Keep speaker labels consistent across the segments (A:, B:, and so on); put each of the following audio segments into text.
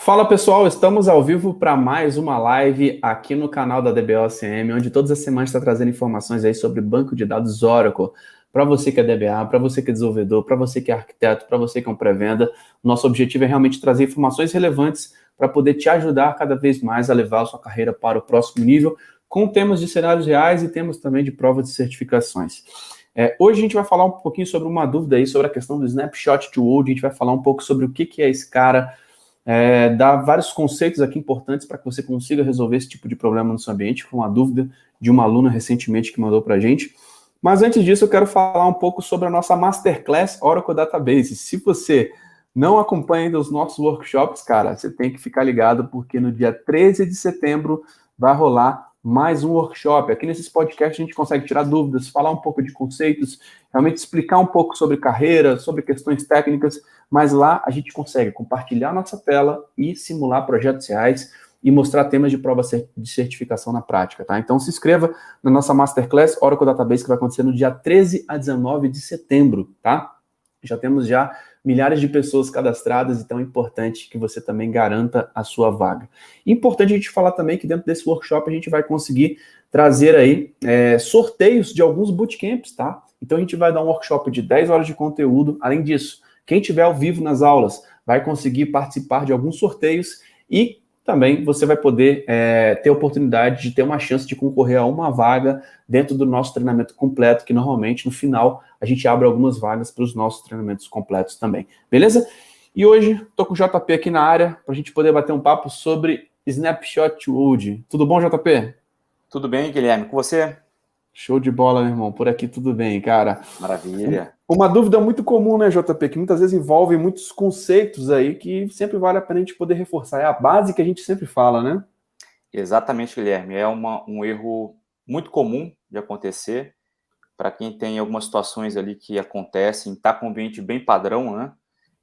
A: Fala pessoal, estamos ao vivo para mais uma live aqui no canal da DBOCM, onde todas as semanas está trazendo informações aí sobre banco de dados Oracle. Para você que é DBA, para você que é desenvolvedor, para você que é arquiteto, para você que é um pré-venda, nosso objetivo é realmente trazer informações relevantes para poder te ajudar cada vez mais a levar a sua carreira para o próximo nível, com temas de cenários reais e temas também de provas de certificações. Hoje a gente vai falar um pouquinho sobre uma dúvida aí sobre a questão do Snapshot to Old, a gente vai falar um pouco sobre o que é esse cara, dá vários conceitos aqui importantes para que você consiga resolver esse tipo de problema no seu ambiente. Foi uma dúvida de uma aluna recentemente que mandou para a gente. Mas antes disso, eu quero falar um pouco sobre a nossa Masterclass Oracle Database. Se você não acompanha ainda os nossos workshops, cara, você tem que ficar ligado, porque no dia 13 de setembro vai rolar mais um workshop. Aqui nesses podcasts a gente consegue tirar dúvidas, falar um pouco de conceitos, realmente explicar um pouco sobre carreira, sobre questões técnicas, mas lá a gente consegue compartilhar nossa tela e simular projetos reais e mostrar temas de prova de certificação na prática, tá? Então se inscreva na nossa Masterclass Oracle Database, que vai acontecer no dia 13 a 19 de setembro, tá? Já temos milhares de pessoas cadastradas, então é importante que você também garanta a sua vaga. Importante a gente falar também que dentro desse workshop a gente vai conseguir trazer aí sorteios de alguns bootcamps, tá? Então a gente vai dar um workshop de 10 horas de conteúdo. Além disso, quem estiver ao vivo nas aulas vai conseguir participar de alguns sorteios e também você vai poder ter a oportunidade de ter uma chance de concorrer a uma vaga dentro do nosso treinamento completo, que normalmente no final a gente abre algumas vagas para os nossos treinamentos completos também, beleza? E hoje estou com o JP aqui na área para a gente poder bater um papo sobre Snapshot to Old. Tudo bom, JP?
B: Tudo bem, Guilherme? Com você?
A: Show de bola, meu irmão. Por aqui tudo bem, cara.
B: Maravilha.
A: Uma dúvida muito comum, né, JP, que muitas vezes envolve muitos conceitos aí que sempre vale a pena a gente poder reforçar. É a base que a gente sempre fala, né?
B: Exatamente, Guilherme. É um erro muito comum de acontecer para quem tem algumas situações ali que acontecem, está com um ambiente bem padrão, né?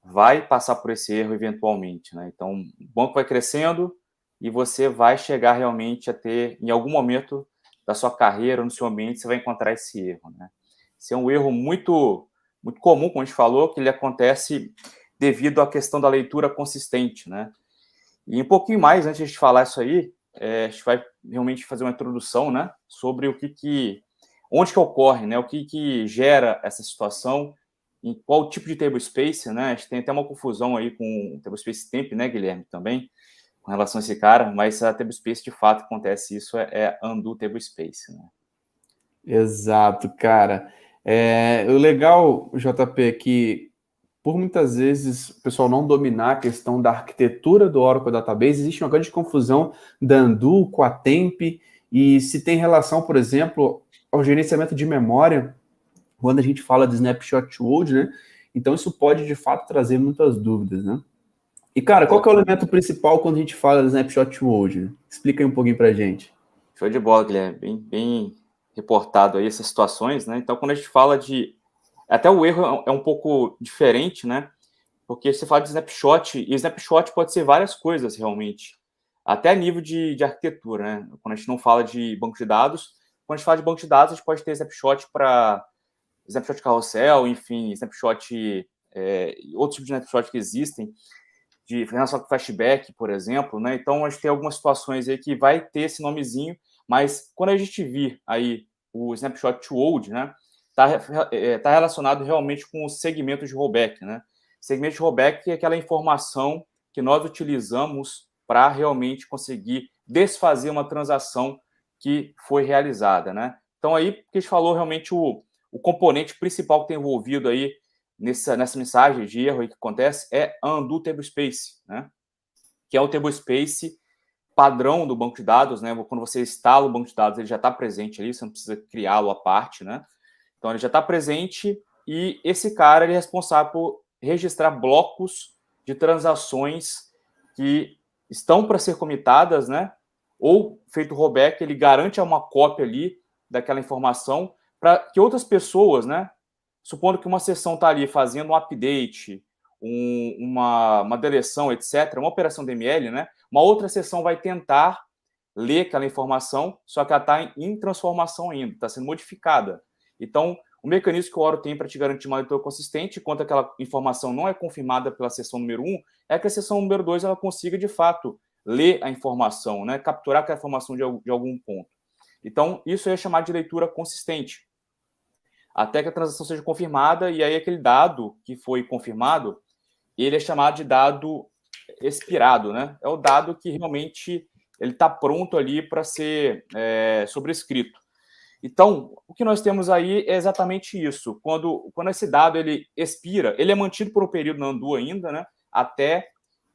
B: Vai passar por esse erro eventualmente, né? Então, o banco vai crescendo e você vai chegar realmente a ter, em algum momento da sua carreira, no seu ambiente, você vai encontrar esse erro, né? Esse é um erro muito comum, como a gente falou, que ele acontece devido à questão da leitura consistente, né? E um pouquinho mais, antes de falar isso aí, a gente vai realmente fazer uma introdução, né, sobre onde que ocorre, né, o que gera essa situação, em qual tipo de tablespace, né, a gente tem até uma confusão aí com o tablespace temp, né, Guilherme, também, com relação a esse cara, mas a tablespace, de fato, acontece isso, é undo tablespace, né.
A: Exato, cara. O legal, JP, é que por muitas vezes o pessoal não dominar a questão da arquitetura do Oracle Database, existe uma grande confusão da undo com a temp, e se tem relação, por exemplo, ao gerenciamento de memória, quando a gente fala de snapshot to old, né? Então isso pode, de fato, trazer muitas dúvidas, né? E, cara, qual que é o elemento principal quando a gente fala de snapshot to old? Explica aí um pouquinho pra gente.
B: Show de bola, Guilherme, bem reportado aí essas situações, né, então quando a gente fala até o erro é um pouco diferente, né, porque você fala de snapshot, e snapshot pode ser várias coisas realmente, até a nível de arquitetura, né? Quando a gente não fala de banco de dados, quando a gente fala de banco de dados, a gente pode ter snapshot para snapshot carrossel, enfim, snapshot, outros tipos de snapshot que existem, de relação com flashback, por exemplo, né? Então a gente tem algumas situações aí que vai ter esse nomezinho, mas quando a gente vir aí o snapshot to old, né, tá relacionado realmente com o segmento de rollback, né? Segmento de rollback é aquela informação que nós utilizamos para realmente conseguir desfazer uma transação que foi realizada, né? Então aí, que a gente falou realmente o componente principal que tem envolvido aí nessa mensagem de erro aí que acontece é undo tablespace, né? Que é o tablespace padrão do banco de dados, né? Quando você instala o banco de dados, ele já está presente ali, você não precisa criá-lo à parte, né? Então ele já está presente e esse cara ele é responsável por registrar blocos de transações que estão para ser comitadas, né? Ou feito rollback, ele garante uma cópia ali daquela informação para que outras pessoas, né? Supondo que uma sessão está ali fazendo um update, uma deleção, etc., uma operação DML, né? Uma outra sessão vai tentar ler aquela informação, só que ela está em transformação ainda, está sendo modificada. Então, o mecanismo que o Oracle tem para te garantir uma leitura consistente, enquanto aquela informação não é confirmada pela sessão número 1, é que a seção número 2 ela consiga, de fato, ler a informação, né? Capturar aquela informação de algum ponto. Então, isso é chamado de leitura consistente. Até que a transação seja confirmada, e aí aquele dado que foi confirmado, ele é chamado de dado expirado, né? É o dado que realmente ele está pronto ali para ser sobrescrito. Então, o que nós temos aí é exatamente isso. Quando esse dado ele expira, ele é mantido por um período na Andu ainda, né? Até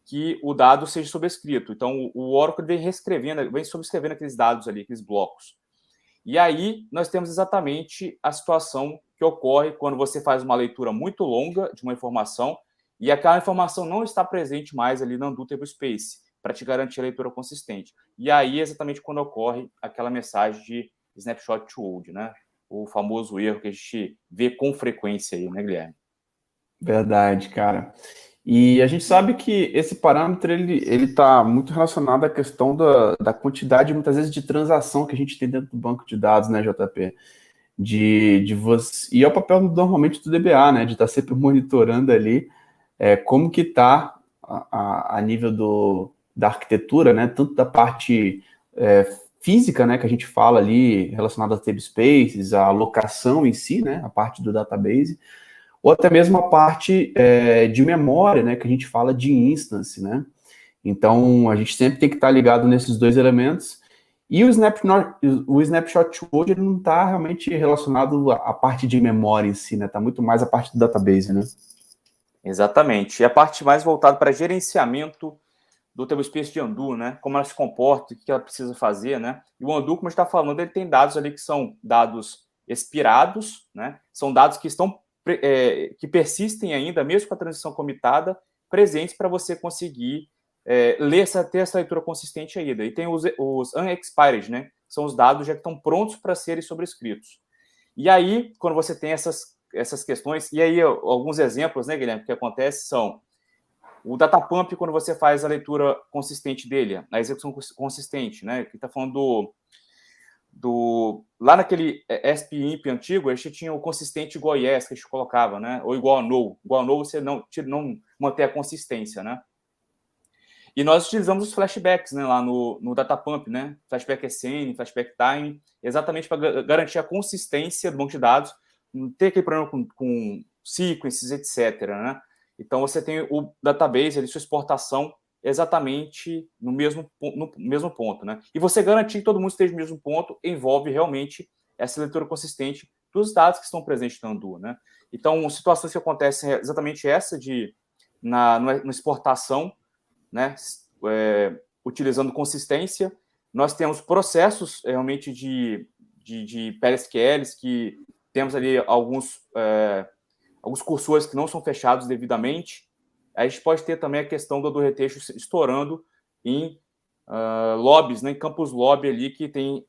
B: que o dado seja sobrescrito. Então, o Oracle vem sobrescrevendo aqueles dados ali, aqueles blocos. E aí, nós temos exatamente a situação que ocorre quando você faz uma leitura muito longa de uma informação e aquela informação não está presente mais ali na Andu Tablespace para te garantir a leitura consistente. E aí é exatamente quando ocorre aquela mensagem de snapshot to old, né? O famoso erro que a gente vê com frequência aí, né, Guilherme?
A: Verdade, cara. E a gente sabe que esse parâmetro ele está muito relacionado à questão da quantidade, muitas vezes, de transação que a gente tem dentro do banco de dados, né, JP? De você, e é o papel normalmente do DBA, né? De estar sempre monitorando ali como que está a nível da arquitetura, né? Tanto da parte física, né? Que a gente fala ali relacionada a tablespaces, a alocação em si, né? A parte do database, ou até mesmo a parte de memória, né? Que a gente fala de instance, né? Então, a gente sempre tem que estar ligado nesses dois elementos. E o snapshot hoje ele não está realmente relacionado à parte de memória em si, né? Está muito mais a parte do database, né?
B: Exatamente. E a parte mais voltada para gerenciamento do tablespace de Andu, né? Como ela se comporta, o que ela precisa fazer, né? E o Andu, como a gente está falando, ele tem dados ali que são dados expirados, né? São dados que estão que persistem ainda, mesmo com a transição comitada, presentes para você conseguir ter essa leitura consistente ainda. E tem os unexpired, né? São os dados já que estão prontos para serem sobrescritos. E aí, quando você tem essas questões, e aí alguns exemplos, né, Guilherme, que acontece são o datapump, quando você faz a leitura consistente dele, a execução consistente, né, que está falando lá naquele SPIMP antigo, a gente tinha o consistente igual a yes, que a gente colocava, né, ou igual a no. Igual a no você não manter a consistência, né. E nós utilizamos os flashbacks, né, lá no datapump, né, flashback SN, flashback time, exatamente para garantir a consistência do banco de dados, não ter aquele problema com sequences, etc., né. Então, você tem o database, ali, sua exportação, exatamente no mesmo ponto, né? E você garantir que todo mundo esteja no mesmo ponto envolve realmente essa leitura consistente dos dados que estão presentes na Andu, né? Então, situações que acontecem é exatamente essa na exportação, né? Utilizando consistência. Nós temos processos realmente de PLSQLs que temos ali alguns cursores que não são fechados devidamente. A gente pode ter também a questão do retexto estourando em lobbies, né, em campus lobby ali, que tem,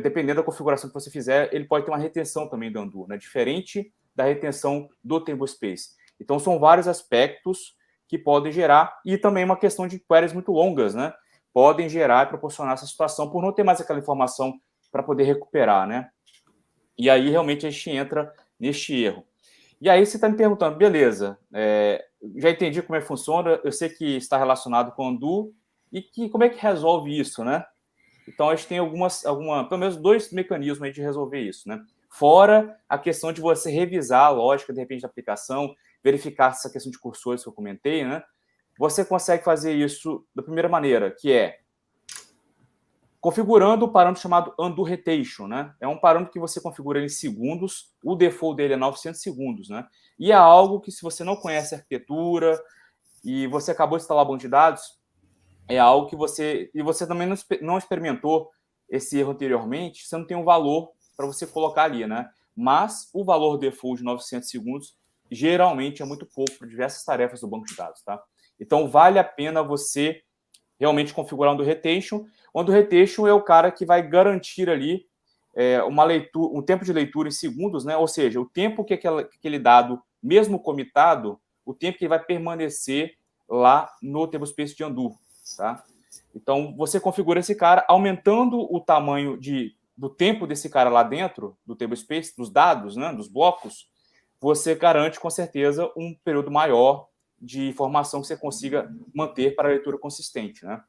B: dependendo da configuração que você fizer, ele pode ter uma retenção também do Andu, né, diferente da retenção do tablespace. Então, são vários aspectos que podem gerar, e também uma questão de queries muito longas, né, podem gerar e proporcionar essa situação por não ter mais aquela informação para poder recuperar, né. E aí, realmente, a gente entra neste erro. E aí você está me perguntando, beleza, já entendi como é que funciona, eu sei que está relacionado com o Andu, e como é que resolve isso, né? Então, a gente tem pelo menos 2 mecanismos de resolver isso, né? Fora a questão de você revisar a lógica, de repente, da aplicação, verificar essa questão de cursores que eu comentei, né? Você consegue fazer isso da primeira maneira, que é configurando o parâmetro chamado Andu Retention, né? É um parâmetro que você configura em segundos, o default dele é 900 segundos, né? E é algo que, se você não conhece a arquitetura e você acabou de instalar o banco de dados, é algo que você também não experimentou esse erro anteriormente, você não tem um valor para você colocar ali, né? Mas o valor default de 900 segundos geralmente é muito pouco para diversas tarefas do banco de dados, tá? Então, vale a pena você realmente configurar um do retention. O do retention é o cara que vai garantir ali uma leitura, um tempo de leitura em segundos, né? Ou seja, o tempo que aquele dado, mesmo comitado, o tempo que ele vai permanecer lá no tablespace de Andu, tá? Então, você configura esse cara aumentando o tamanho do tempo desse cara lá dentro do tablespace, dos dados, né? Dos blocos, você garante com certeza um período maior de informação que você consiga manter para a leitura consistente, né?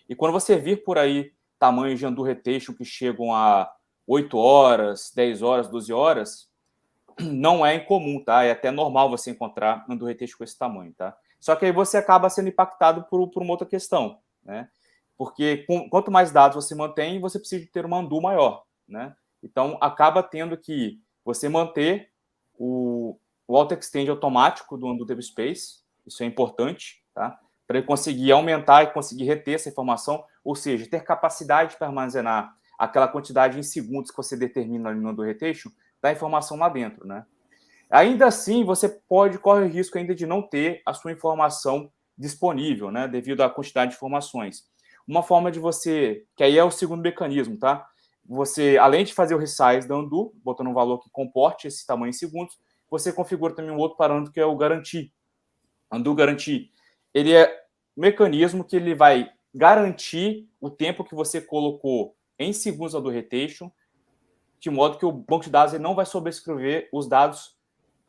B: E quando você vir por aí tamanhos de undo rotation que chegam a 8 horas, 10 horas, 12 horas, não é incomum, tá? É até normal você encontrar undo rotation com esse tamanho, tá? Só que aí você acaba sendo impactado por uma outra questão, né? Porque quanto mais dados você mantém, você precisa ter uma undo maior, né? Então, acaba tendo que você manter o auto-extend automático do undo tablespace, isso é importante, tá? Para ele conseguir aumentar e conseguir reter essa informação, ou seja, ter capacidade para armazenar aquela quantidade em segundos que você determina ali no undo rotation da informação lá dentro, né? Ainda assim, você corre o risco ainda de não ter a sua informação disponível, né? Devido à quantidade de informações. Uma forma de você, que aí é o segundo mecanismo, tá? Você, além de fazer o resize da undo, botando um valor que comporte esse tamanho em segundos, você configura também um outro parâmetro que é o garantir. Undo garantir. Ele é um mecanismo que ele vai garantir o tempo que você colocou em segundos no undo rotation, de modo que o banco de dados ele não vai sobrescrever os dados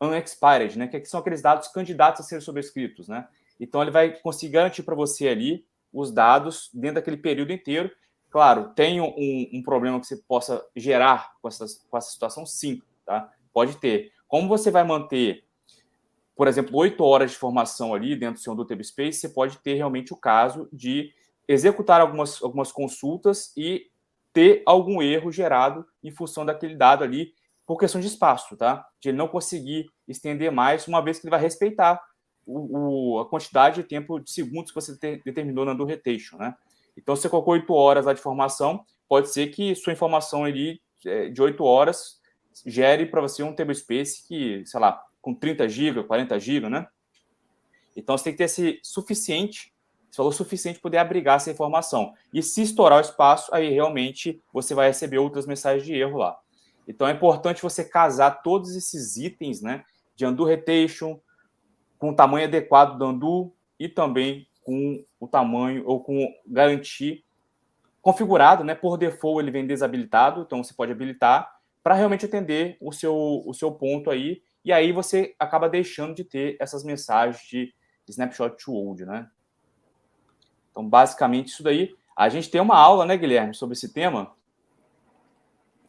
B: unexpired, né? Que são aqueles dados candidatos a serem sobrescritos, né? Então ele vai conseguir garantir para você ali os dados dentro daquele período inteiro. Claro, tem um problema que você possa gerar com essa situação, sim, tá? Pode ter. Como você vai manter, por exemplo, 8 horas de formação ali dentro do seu undo tablespace, você pode ter realmente o caso de executar algumas consultas e ter algum erro gerado em função daquele dado ali por questão de espaço, tá? De ele não conseguir estender mais, uma vez que ele vai respeitar a quantidade de tempo de segundos que você determinou na undo rotation, né? Então, se você colocou 8 horas lá de formação, pode ser que sua informação ali de 8 horas gere para você um tablespace que, sei lá, com 30 GB, 40 GB, né? Então, você tem que ter esse valor suficiente para poder abrigar essa informação. E se estourar o espaço, aí realmente você vai receber outras mensagens de erro lá. Então, é importante você casar todos esses itens, né, de undo rotation, com o tamanho adequado do undo e também com o tamanho ou com garantir configurado, né? Por default ele vem desabilitado, então você pode habilitar para realmente atender o seu ponto aí, e aí você acaba deixando de ter essas mensagens de snapshot to old, né? Então, basicamente, isso daí. A gente tem uma aula, né, Guilherme, sobre esse tema.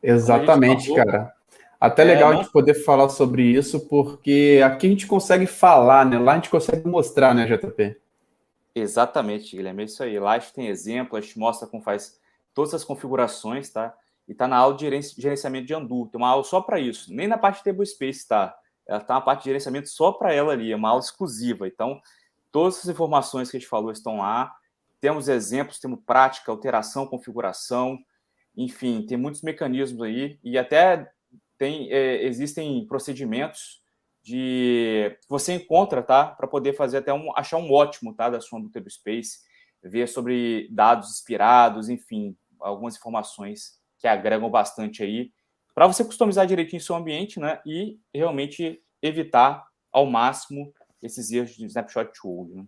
A: Exatamente, cara. Até legal a gente poder falar sobre isso, porque aqui a gente consegue falar, né? Lá a gente consegue mostrar, né, JP?
B: Exatamente, Guilherme, é isso aí. Lá a gente tem exemplo, a gente mostra como faz todas as configurações, tá? E tá na aula de gerenciamento de undo. Tem uma aula só para isso. Nem na parte de tablespace, tá? Ela tá na parte de gerenciamento só para ela ali, é uma aula exclusiva. Então, todas as informações que a gente falou estão lá. Temos exemplos, temos prática, alteração, configuração, enfim, tem muitos mecanismos aí e até existem procedimentos que você encontra, tá, para poder fazer até achar um ótimo, tá, da sua do tablespace, ver sobre dados expirados, enfim, algumas informações que agregam bastante aí para você customizar direitinho seu ambiente, né, e realmente evitar ao máximo esses erros de snapshot to old, né?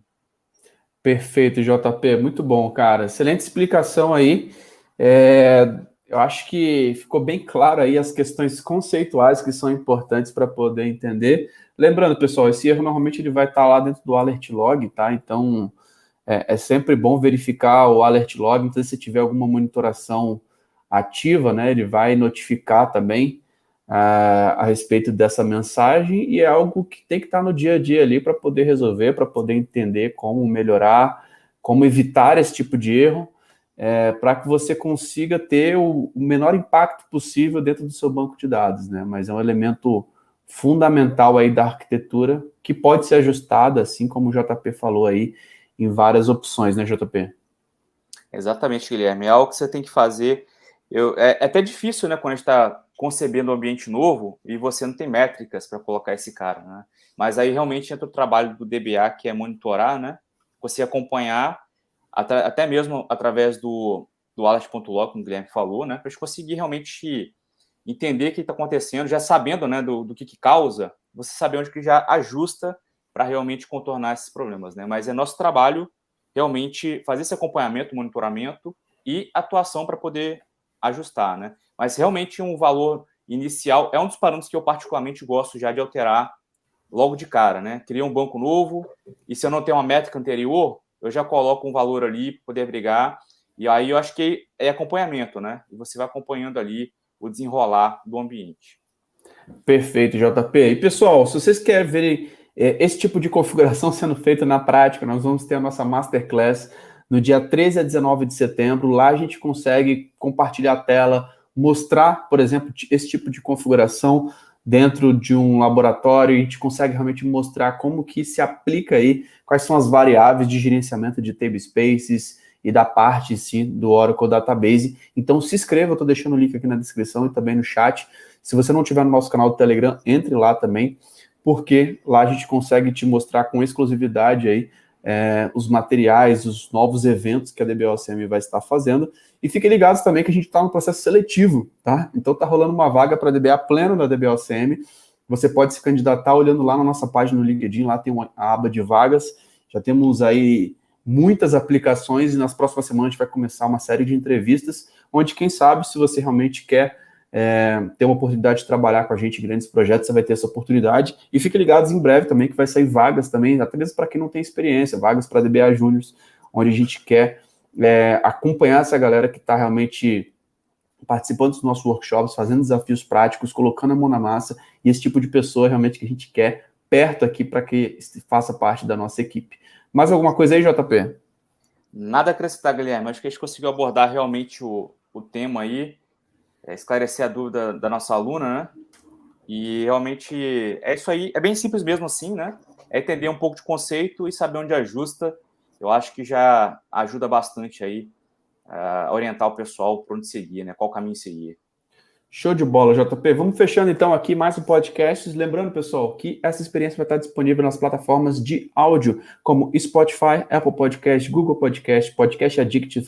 A: Perfeito, JP, muito bom, cara. Excelente explicação aí. Eu acho que ficou bem claro aí as questões conceituais que são importantes para poder entender. Lembrando, pessoal, esse erro normalmente ele vai estar lá dentro do alert log, tá? Então, é sempre bom verificar o alert log. Então, se tiver alguma monitoração ativa, né, ele vai notificar também a respeito dessa mensagem, e é algo que tem que estar no dia a dia ali para poder resolver, para poder entender como melhorar, como evitar esse tipo de erro, para que você consiga ter o menor impacto possível dentro do seu banco de dados, né? Mas é um elemento fundamental aí da arquitetura que pode ser ajustado, assim como o JP falou aí, em várias opções, né, JP?
B: Exatamente, Guilherme. É algo que você tem que fazer. É até difícil, né, quando a gente está concebendo um ambiente novo e você não tem métricas para colocar esse cara, né? Mas aí realmente entra o trabalho do DBA, que é monitorar, né? Você acompanhar, até mesmo através do alert.log, como o Guilherme falou, né? Para a gente conseguir realmente entender o que está acontecendo, já sabendo, né, do que causa, você saber onde que já ajusta para realmente contornar esses problemas, né? Mas é nosso trabalho realmente fazer esse acompanhamento, monitoramento e atuação para poder ajustar, né? Mas realmente um valor inicial é um dos parâmetros que eu particularmente gosto já de alterar logo de cara, né? Cria um banco novo, e se eu não tenho uma métrica anterior, eu já coloco um valor ali para poder brigar, e aí eu acho que é acompanhamento, né? E você vai acompanhando ali o desenrolar do ambiente.
A: Perfeito, JP. E pessoal, se vocês querem ver esse tipo de configuração sendo feita na prática, nós vamos ter a nossa Masterclass no dia 13 a 19 de setembro. Lá a gente consegue compartilhar a tela, mostrar, por exemplo, esse tipo de configuração dentro de um laboratório. A gente consegue realmente mostrar como que se aplica aí, quais são as variáveis de gerenciamento de table spaces e da parte, sim, do Oracle Database. Então se inscreva, eu estou deixando o link aqui na descrição e também no chat. Se você não tiver no nosso canal do Telegram, entre lá também, porque lá a gente consegue te mostrar com exclusividade aí os materiais, os novos eventos que a DBOCM vai estar fazendo. E fiquem ligados também que a gente está no processo seletivo, tá? Então tá rolando uma vaga para DBA pleno da DBOCM. Você pode se candidatar olhando lá na nossa página no LinkedIn, lá tem a aba de vagas. Já temos aí muitas aplicações e nas próximas semanas a gente vai começar uma série de entrevistas, onde quem sabe, se você realmente quer ter uma oportunidade de trabalhar com a gente em grandes projetos, você vai ter essa oportunidade. E fiquem ligados em breve também, que vai sair vagas também, até mesmo para quem não tem experiência, vagas para DBA Júniors, onde a gente quer acompanhar essa galera que está realmente participando dos nossos workshops, fazendo desafios práticos, colocando a mão na massa, e esse tipo de pessoa realmente que a gente quer perto aqui para que faça parte da nossa equipe. Mais alguma coisa aí, JP?
B: Nada a acrescentar, Guilherme. Acho que a gente conseguiu abordar realmente o tema aí, esclarecer a dúvida da nossa aluna, né? E realmente é isso aí. É bem simples mesmo assim, né? É entender um pouco de conceito e saber onde ajusta. Eu acho que já ajuda bastante aí a orientar o pessoal por onde seguir, né? Qual caminho seguir.
A: Show de bola, JP. Vamos fechando então aqui mais um podcast. Lembrando, pessoal, que essa experiência vai estar disponível nas plataformas de áudio, como Spotify, Apple Podcast, Google Podcast, Podcast Addict,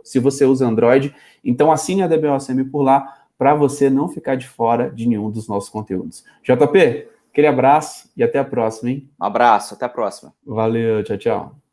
A: se você usa Android. Então assine a DBOCM por lá, para você não ficar de fora de nenhum dos nossos conteúdos. JP, aquele abraço e até a próxima, hein?
B: Um abraço, até a próxima.
A: Valeu, tchau, tchau.